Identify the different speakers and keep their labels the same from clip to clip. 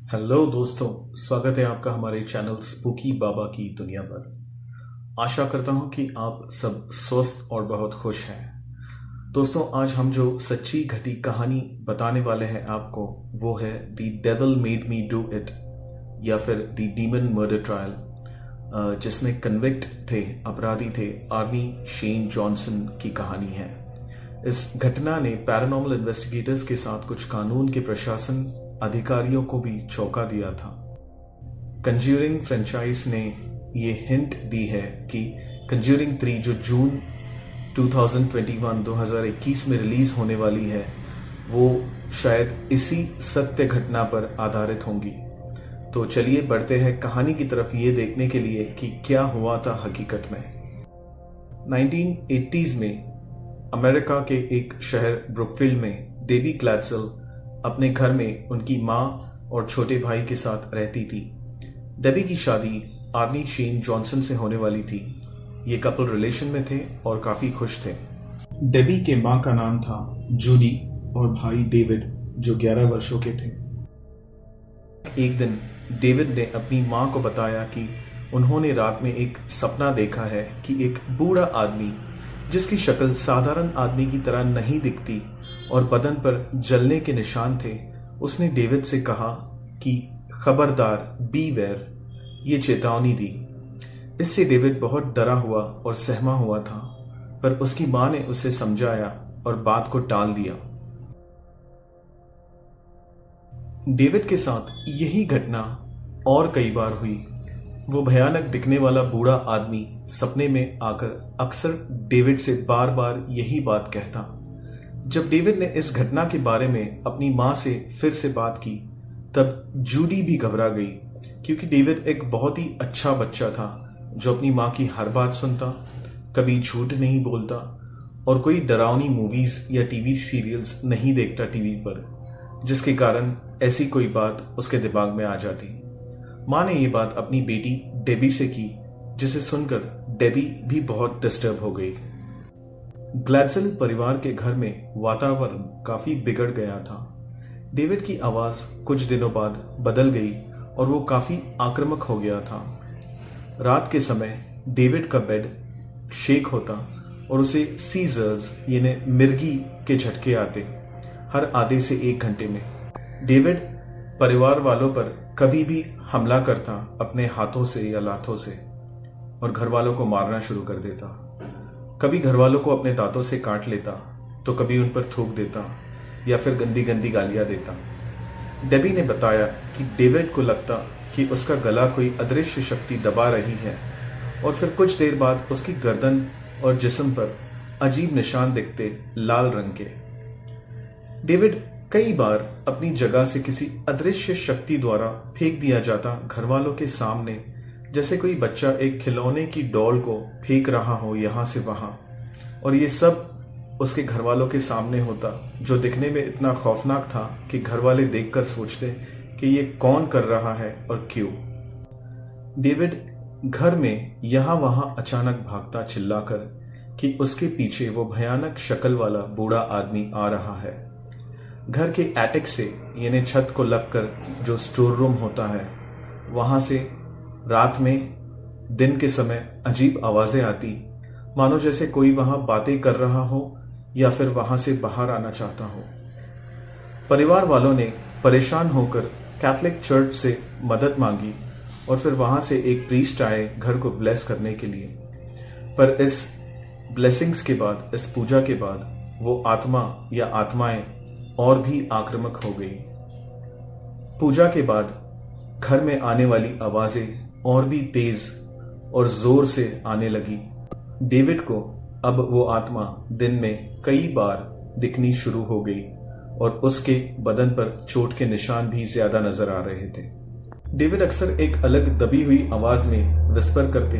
Speaker 1: Hello दोस्तों, स्वागत है आपका हमारे चैनल स्पूकी बाबा की दुनिया पर। आशा करता हूं कि आप सब स्वस्थ और बहुत खुश हैं। दोस्तों, आज हम जो सच्ची घटी कहानी बताने वाले हैं आपको, वो है the devil made me do it या फिर द डीमन मर्डर ट्रायल, जिसमें कन्विक्ट थे, अपराधी थे, आर्नी शेन जॉनसन की कहानी है। इस घटना ने पैरानॉर्मल इन्वेस्टिगेटर्स के साथ कुछ कानून के प्रशासन अधिकारियों को भी चौंका दिया था। कंज्यूरिंग फ्रेंचाइज ने ये हिंट दी है कि कंज्यूरिंग 3 जो जून 2021 में रिलीज होने वाली है, वो शायद इसी सत्य घटना पर आधारित होंगी। तो चलिए बढ़ते हैं कहानी की तरफ, ये देखने के लिए कि क्या हुआ था हकीकत में। 1980s में अमेरिका के एक शहर ब्रुकफील्ड में डेबी ग्लैडसेल अपने घर में उनकी मां और छोटे भाई के साथ रहती थी। डेबी की शादी आर्नी शेन जॉनसन से होने वाली थी। ये कपल रिलेशन में थे और काफी खुश थे। डेबी के मां का नाम था जूडी और भाई डेविड, जो 11 वर्षों के थे। एक दिन डेविड ने अपनी मां को बताया कि उन्होंने रात में एक सपना देखा है कि एक बूढ़ा आदमी, जिसकी शक्ल साधारण आदमी की तरह नहीं दिखती और बदन पर जलने के निशान थे, उसने डेविड से कहा कि खबरदार, बीवेयर, ये चेतावनी दी। इससे डेविड बहुत डरा हुआ और सहमा हुआ था, पर उसकी मां ने उसे समझाया और बात को टाल दिया। डेविड के साथ यही घटना और कई बार हुई। वो भयानक दिखने वाला बूढ़ा आदमी सपने में आकर अक्सर डेविड से बार बार यही बात कहता। जब डेविड ने इस घटना के बारे में अपनी मां से फिर से बात की, तब जूडी भी घबरा गई, क्योंकि डेविड एक बहुत ही अच्छा बच्चा था जो अपनी मां की हर बात सुनता, कभी झूठ नहीं बोलता और कोई डरावनी मूवीज या टीवी सीरियल्स नहीं देखता टीवी पर, जिसके कारण ऐसी कोई बात उसके दिमाग में आ जाती। मां ने ये बात अपनी बेटी डेबी से की, जिसे सुनकर डेबी भी बहुत डिस्टर्ब हो गई। ग्लैडसेल परिवार के घर में वातावरण काफी बिगड़ गया था। डेविड की आवाज कुछ दिनों बाद बदल गई और वो काफी आक्रामक हो गया था। रात के समय डेविड का बेड शेक होता और उसे सीजर्स यानी मिर्गी के झटके आते हर आधे से 1 घंटे में। डेविड परिवार वालों पर कभी भी हमला करता अपने हाथों से या लातों से और घर वालों को मारना शुरू कर देता। कभी घर वालों को अपने दांतों से काट लेता तो कभी उन पर थूक देता या फिर गंदी गंदी गालियां देता। डेबी ने बताया कि डेविड को लगता कि उसका गला कोई अदृश्य शक्ति दबा रही है और फिर कुछ देर बाद उसकी गर्दन और जिस्म पर अजीब निशान दिखते, लाल रंग के। डेविड कई बार अपनी जगह से किसी अदृश्य शक्ति द्वारा फेंक दिया जाता घर वालों के सामने, जैसे कोई बच्चा एक खिलौने की डॉल को फेंक रहा हो यहां से वहां, और ये सब उसके घर वालों के सामने होता, जो दिखने में इतना खौफनाक था कि घर वाले देखकर सोचते कि ये कौन कर रहा है और क्यों। डेविड घर में यहां वहां अचानक भागता, चिल्लाकर कि उसके पीछे वो भयानक शक्ल वाला बूढ़ा आदमी आ रहा है। घर के एटिक से यानी छत को लगकर जो स्टोर रूम होता है, वहां से रात में, दिन के समय अजीब आवाजें आती, मानो जैसे कोई वहां बातें कर रहा हो या फिर वहां से बाहर आना चाहता हो। परिवार वालों ने परेशान होकर कैथोलिक चर्च से मदद मांगी और फिर वहां से एक प्रीस्ट आए घर को ब्लेस करने के लिए। पर इस ब्लेसिंग्स के बाद, इस पूजा के बाद, वो आत्मा या आत्माएं और भी आक्रामक हो गई। पूजा के बाद घर में आने वाली आवाजें और भी तेज और जोर से आने लगी। डेविड को अब वो आत्मा दिन में कई बार दिखनी शुरू हो गई और उसके बदन पर चोट के निशान भी ज्यादा नजर आ रहे थे। डेविड अक्सर एक अलग दबी हुई आवाज में विस्पर करते,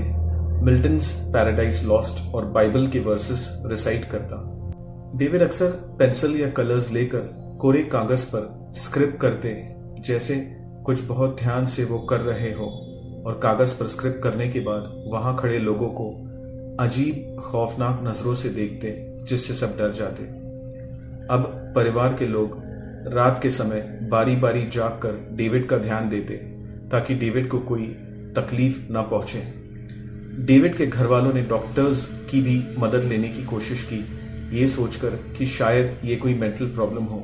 Speaker 1: मिल्टन्स पैराडाइज लॉस्ट और बाइबल के वर्सेस रिसाइट करता। डेविड अक्सर पेंसिल या कलर्स लेकर कोरे कागज पर स्क्रिप्ट करते, जैसे कुछ बहुत ध्यान से वो कर रहे हो, और कागज पर स्क्रिप्ट करने के बाद वहां खड़े लोगों को अजीब खौफनाक नजरों से देखते, जिससे सब डर जाते। अब परिवार के लोग रात के समय बारी बारी जाग कर डेविड का ध्यान देते ताकि डेविड को कोई तकलीफ ना पहुंचे। डेविड के घर वालों ने डॉक्टर्स की भी मदद लेने की कोशिश की, ये सोचकर कि शायद ये कोई मेंटल प्रॉब्लम हो,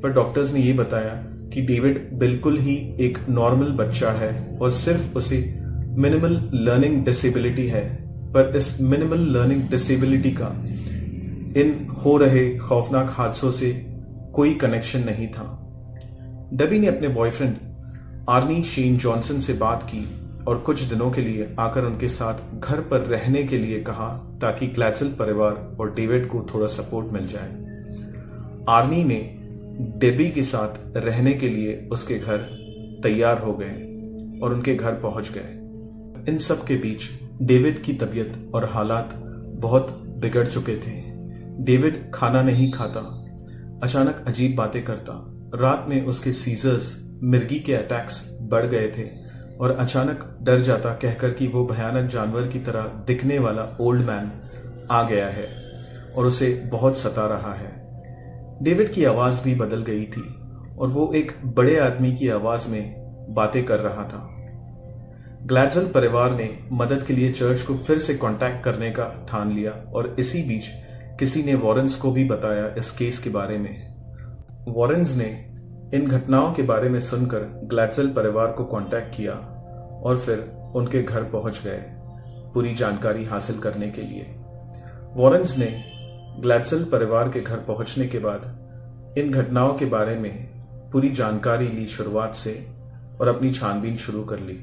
Speaker 1: पर डॉक्टर्स ने ये बताया कि डेविड बिल्कुल ही एक नॉर्मल बच्चा है और सिर्फ उसे मिनिमल लर्निंग डिसेबिलिटी है। पर इस मिनिमल लर्निंग डिसेबिलिटी का इन हो रहे खौफनाक हादसों से कोई कनेक्शन नहीं था। डेबी ने अपने बॉयफ्रेंड आर्नी शेन जॉनसन से बात की और कुछ दिनों के लिए आकर उनके साथ घर पर रहने के लिए कहा ताकि ग्लैडसेल परिवार और डेविड को थोड़ा सपोर्ट मिल जाए। आर्नी ने डेबी के साथ रहने के लिए उसके घर तैयार हो गए और उनके घर पहुंच गए। इन सब के बीच डेविड की तबीयत और हालात बहुत बिगड़ चुके थे। डेविड खाना नहीं खाता, अचानक अजीब बातें करता, रात में उसके सीजर्स मिर्गी के अटैक्स बढ़ गए थे और अचानक डर जाता कहकर कि वो भयानक जानवर की तरह दिखने वाला ओल्ड मैन आ गया है और उसे बहुत सता रहा है। डेविड की आवाज भी बदल गई थी और वो एक बड़े आदमी की आवाज में बातें कर रहा था। ग्लैडसेल परिवार ने मदद के लिए चर्च को फिर से कांटेक्ट करने का ठान लिया और इसी बीच किसी ने वॉरेंस को भी बताया इस केस के बारे में। वॉरेंस ने इन घटनाओं के बारे में सुनकर ग्लैडसेल परिवार को कांटेक्ट किया और फिर उनके घर पहुंच गए पूरी जानकारी हासिल करने के लिए। वॉरेंस ने ग्लैडसेल परिवार के घर पहुंचने के बाद इन घटनाओं के बारे में पूरी जानकारी ली शुरुआत से और अपनी छानबीन शुरू कर ली।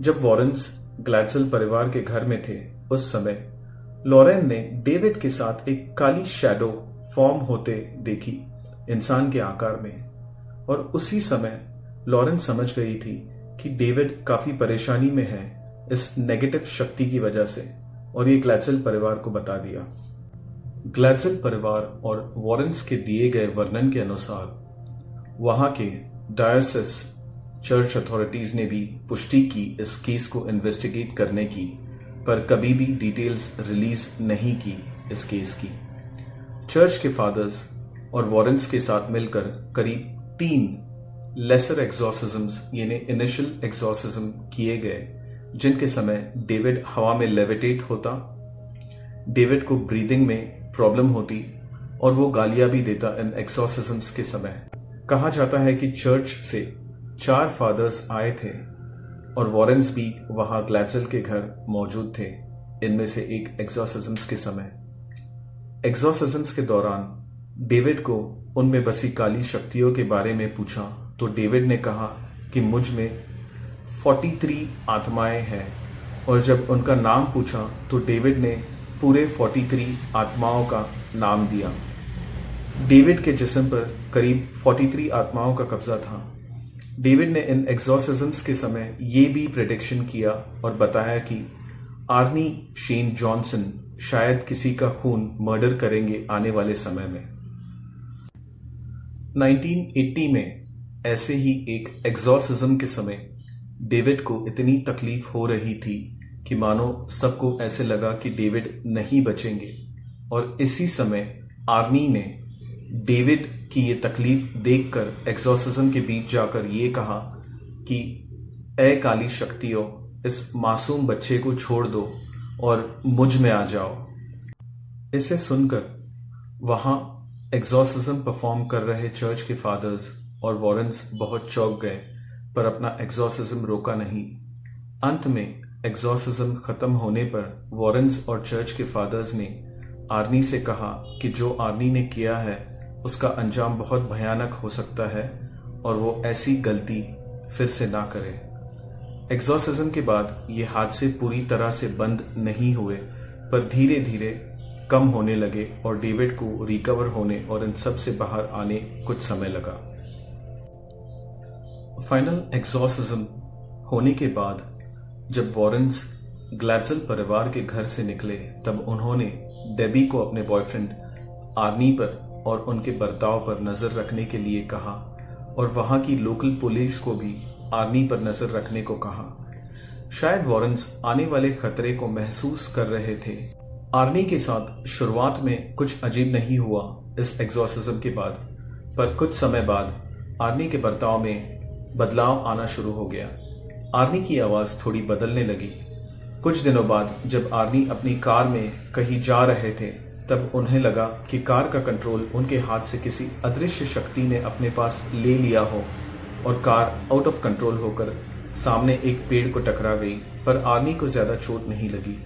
Speaker 1: जब वॉरेंस ग्लैडसेल परिवार के घर में थे उस समय लॉरेन ने डेविड के साथ एक काली शैडो फॉर्म होते देखी इंसान के आकार में, और उसी समय लॉरेन समझ गई थी कि डेविड काफी परेशानी में है इस नेगेटिव शक्ति की वजह से, और ये ग्लैडसेल परिवार को बता दिया। ग्लैडसेल परिवार और वॉरेंस के दिए गए वर्णन के अनुसार वहां के डायोसिस चर्च अथॉरिटीज ने भी पुष्टि की इस केस को इन्वेस्टिगेट करने की, पर कभी भी डिटेल्स रिलीज नहीं की इस केस की। चर्च के फादर्स और वॉरेंस के साथ मिलकर करीब 3 लेसर एक्सॉर्सिज्म्स यानी इनिशियल एक्सॉर्सिज्म किए गए, जिनके समय डेविड हवा में लेविटेट होता, डेविड को ब्रीदिंग में प्रॉब्लम होती और वो गालियां भी देता इन एक्सॉर्सिज्म्स के समय। कहा जाता है कि चर्च से 4 फादर्स आए थे और वॉरेंस भी वहां ग्लैडसेल के घर मौजूद थे इनमें से एक एक्सॉर्सिज्म्स के समय। एक्सॉर्सिज्म्स के दौरान डेविड को उनमें बसी काली शक्तियों के बारे में पूछा तो डेविड ने कहा कि मुझ में 43 आत्माएं हैं, और जब उनका नाम पूछा तो डेविड ने पूरे 43 आत्माओं का नाम दिया। डेविड के जिस्म पर करीब 43 आत्माओं का कब्जा था। डेविड ने इन एक्सॉर्सिज्म्स के समय ये भी प्रेडिक्शन किया और बताया कि आर्नी शेन जॉनसन शायद किसी का खून मर्डर करेंगे आने वाले समय में। 1980 में ऐसे ही एक एक्सॉर्सिज्म के समय डेविड को इतनी तकलीफ हो रही थी कि मानो सबको ऐसे लगा कि डेविड नहीं बचेंगे, और इसी समय आर्नी ने डेविड की ये तकलीफ देखकर एक्सॉर्सिज्म के बीच जाकर ये कहा कि ऐ काली शक्तियों, इस मासूम बच्चे को छोड़ दो और मुझ में आ जाओ। इसे सुनकर वहां एक्सॉर्सिज्म परफॉर्म कर रहे चर्च के फादर्स और वॉरेंस बहुत चौंक गए, पर अपना एक्सॉर्सिज्म रोका नहीं। अंत में एक्सॉर्सिज्म खत्म होने पर वॉरेंस और चर्च के फादर्स ने आर्नी से कहा कि जो आर्नी ने किया है उसका अंजाम बहुत भयानक हो सकता है और वो ऐसी गलती फिर से ना करे। एक्सॉर्सिज्म के बाद ये हादसे पूरी तरह से बंद नहीं हुए, पर धीरे धीरे कम होने लगे और डेविड को रिकवर होने और इन सब से बाहर आने कुछ समय लगा। फाइनल एक्सॉर्सिज्म होने के बाद जब वॉरेंस ग्लैडसेल परिवार के घर से निकले तब उन्होंने डेबी को अपने बॉयफ्रेंड आर्नी पर और उनके बर्ताव पर नजर रखने के लिए कहा और वहां की लोकल पुलिस को भी आर्नी पर नजर रखने को कहा। शायद वॉरेंस आने वाले खतरे को महसूस कर रहे थे। आर्नी के साथ शुरुआत में कुछ अजीब नहीं हुआ इस एक्सॉर्सिज्म के बाद, पर कुछ समय बाद आर्नी के बर्ताव में बदलाव आना शुरू हो गया। आर्नी की आवाज़ थोड़ी बदलने लगी। कुछ दिनों बाद जब आर्नी अपनी कार में कहीं जा रहे थे, तब उन्हें लगा कि कार का कंट्रोल उनके हाथ से किसी अदृश्य शक्ति ने अपने पास ले लिया हो और कार आउट ऑफ कंट्रोल होकर सामने एक पेड़ को टकरा गई। पर आर्नी को ज्यादा चोट नहीं लगी।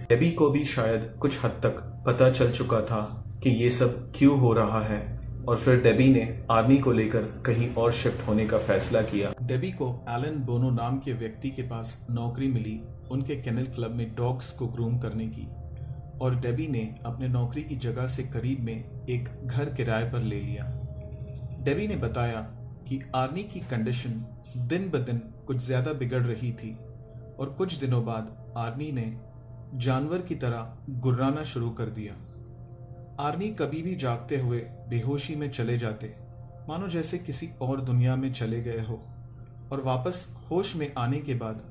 Speaker 1: डेबी को भी शायद कुछ हद तक पता चल चुका था कि ये सब क्यों हो रहा है, और फिर डेबी ने आर्नी को लेकर कहीं और शिफ्ट होने का फैसला किया। डेबी को एलन बोनो नाम के व्यक्ति के पास नौकरी मिली उनके केनल क्लब में डॉग्स को ग्रूम करने की, और डेबी ने अपने नौकरी की जगह से करीब में एक घर किराए पर ले लिया। डेबी ने बताया कि आर्नी की कंडीशन दिन ब दिन कुछ ज्यादा बिगड़ रही थी, और कुछ दिनों बाद आर्नी ने जानवर की तरह गुर्राना शुरू कर दिया। आर्नी कभी भी जागते हुए बेहोशी में चले जाते, मानो जैसे किसी और दुनिया में चले गए हो, और वापस होश में आने के बाद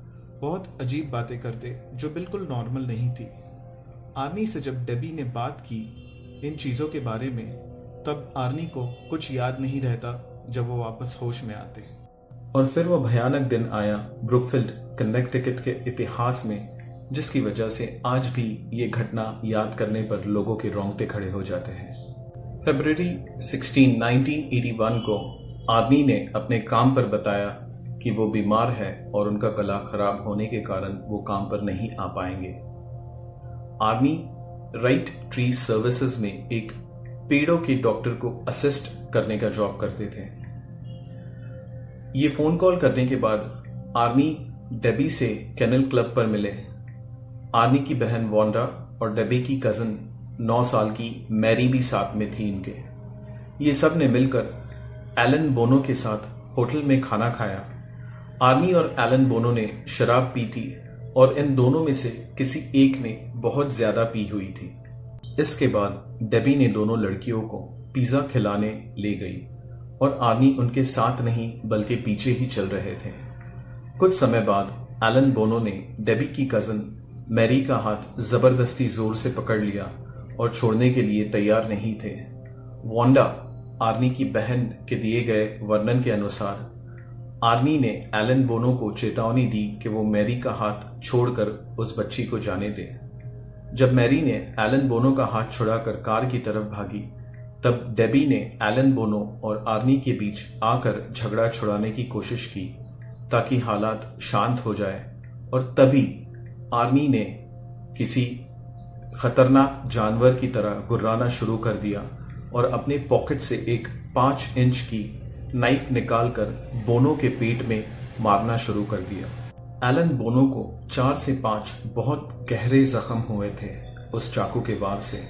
Speaker 1: बहुत अजीब बातें करते जो बिल्कुल नॉर्मल नहीं थी। आर्नी से जब डेबी ने बात की इन चीज़ों के बारे में, तब आर्नी को कुछ याद नहीं रहता जब वो वापस होश में आते। और फिर वो भयानक दिन आया ब्रुकफील्ड कनेक्टिकट के इतिहास में, जिसकी वजह से आज भी ये घटना याद करने पर लोगों के रोंगटे खड़े हो जाते हैं। फरवरी 16, 1981 को आर्नी ने अपने काम पर बताया कि वो बीमार है और उनका गला खराब होने के कारण वो काम पर नहीं आ पाएंगे। आर्नी राइट ट्री सर्विसेज में एक पेड़ों के डॉक्टर को असिस्ट करने का जॉब करते थे। ये फोन कॉल करने के बाद आर्नी डेबी से केनल क्लब पर मिले। आर्नी की बहन वांडा और डेबी की कजन 9 साल की मैरी भी साथ में थी इनके। ये सब ने मिलकर एलन बोनो के साथ होटल में खाना खाया। आर्नी और एलन बोनो ने शराब पी थी और इन दोनों में से किसी एक ने बहुत ज्यादा पी हुई थी। इसके बाद डेबी ने दोनों लड़कियों को पिज्जा खिलाने ले गई और आर्नी उनके साथ नहीं बल्कि पीछे ही चल रहे थे। कुछ समय बाद एलन बोनो ने डेबी की कजन मैरी का हाथ जबरदस्ती जोर से पकड़ लिया और छोड़ने के लिए तैयार नहीं थे। वांडा, आर्नी की बहन के दिए गए वर्णन के अनुसार, आर्नी ने एलन बोनो को चेतावनी दी कि वो मैरी का हाथ छोड़कर उस बच्ची को जाने दे। जब मैरी ने एलन बोनो का हाथ छुड़ाकर कार की तरफ भागी, तब डेबी ने एलन बोनो और आर्नी के बीच आकर झगड़ा छुड़ाने की कोशिश की ताकि हालात शांत हो जाए, और तभी आर्नी ने किसी खतरनाक जानवर की तरह गुर्राना शुरू कर दिया और अपने पॉकेट से एक 5 इंच की नाइफ निकालकर बोनो के पेट में मारना शुरू कर दिया। एलन बोनो को 4 से 5 बहुत गहरे जख्म हुए थे उस चाकू के वार से,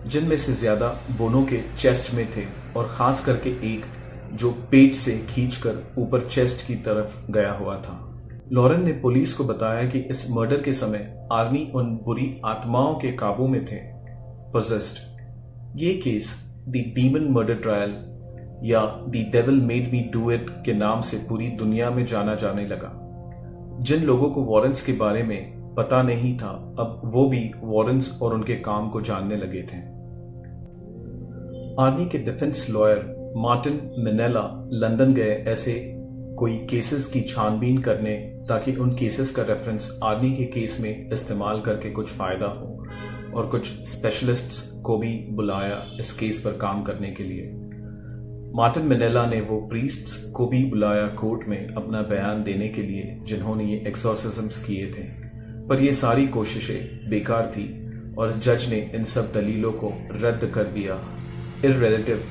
Speaker 1: जिनमें से ज्यादा बोनो के चेस्ट में थे, और खास करके एक जो पेट से खींचकर ऊपर चेस्ट की तरफ गया हुआ था। लॉरेन ने पुलिस को बताया कि इस मर्डर के समय आर्नी उन बुरी आत्माओं के काबू में थे, पोजेस्ड। ये case the demon murder trial या the devil made me do it के नाम से पूरी दुनिया में जाना जाने लगा। जिन लोगों को वॉरेंस के बारे में पता नहीं था, अब वो भी वॉरेंस और उनके काम को जानने लगे थे। आर्नी के डिफेंस लॉयर मार्टिन मिनेला लंदन गए ऐसे कोई केसेस की छानबीन करने, ताकि उन केसेस का रेफरेंस आर्नी के केस में इस्तेमाल करके कुछ फायदा हो, और कुछ स्पेशलिस्ट्स को भी बुलाया इस केस पर काम करने के लिए। मार्टिन मिनेला ने वो प्रीस्ट्स को भी बुलाया कोर्ट में अपना बयान देने के लिए जिन्होंने ये एक्सोर्सिज्म्स किए थे, पर ये सारी कोशिशें बेकार थी और जज ने इन सब दलीलों को रद्द कर दिया, इररिलेटिव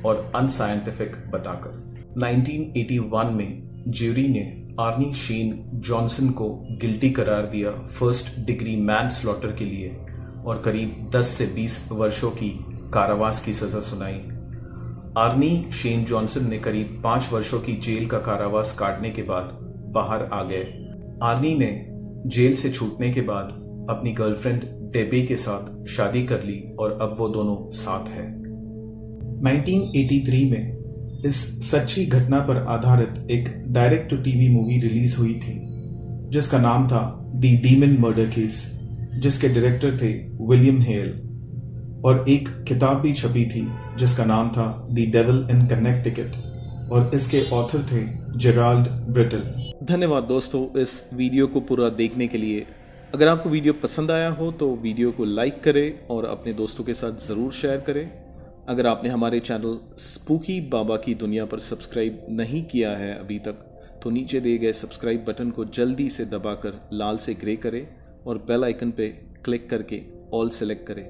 Speaker 1: और अनसाइंटिफिक बताकर। 1981 में ज्यूरी ने आर्नी शेन जॉनसन को गिल्टी करार दिया फर्स्ट डिग्री मैनस्लॉटर के लिए, और करीब 10 से 20 वर्षों की कारावास की सजा सुनाई। आर्नी शेन जॉनसन ने करीब 5 वर्षों की जेल का कारावास काटने के बाद बाहर आ गए। आर्नी ने जेल से छूटने के बाद अपनी गर्लफ्रेंड डेबी के साथ शादी कर ली और अब वो दोनों साथ हैं। 1983 में इस सच्ची घटना पर आधारित एक direct to TV movie release हुई थी जिसका नाम था द डीमन मर्डर केस, जिसके डायरेक्टर थे विलियम हेल। और एक किताब भी छपी थी जिसका नाम था द डेविल इन कनेक्टिकट और इसके ऑथर थे जेराल्ड ब्रिटल। धन्यवाद दोस्तों इस वीडियो को पूरा देखने के लिए। अगर आपको वीडियो पसंद आया हो तो वीडियो को लाइक करें और अपने दोस्तों के साथ ज़रूर शेयर करें। अगर आपने हमारे चैनल स्पूकी बाबा की दुनिया पर सब्सक्राइब नहीं किया है अभी तक तो नीचे दिए गए सब्सक्राइब बटन को जल्दी से दबाकर लाल से ग्रे करें और बेल आइकन पे क्लिक करके ऑल सेलेक्ट करें।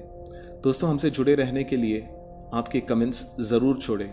Speaker 1: दोस्तों हमसे जुड़े रहने के लिए आपके कमेंट्स ज़रूर छोड़ें।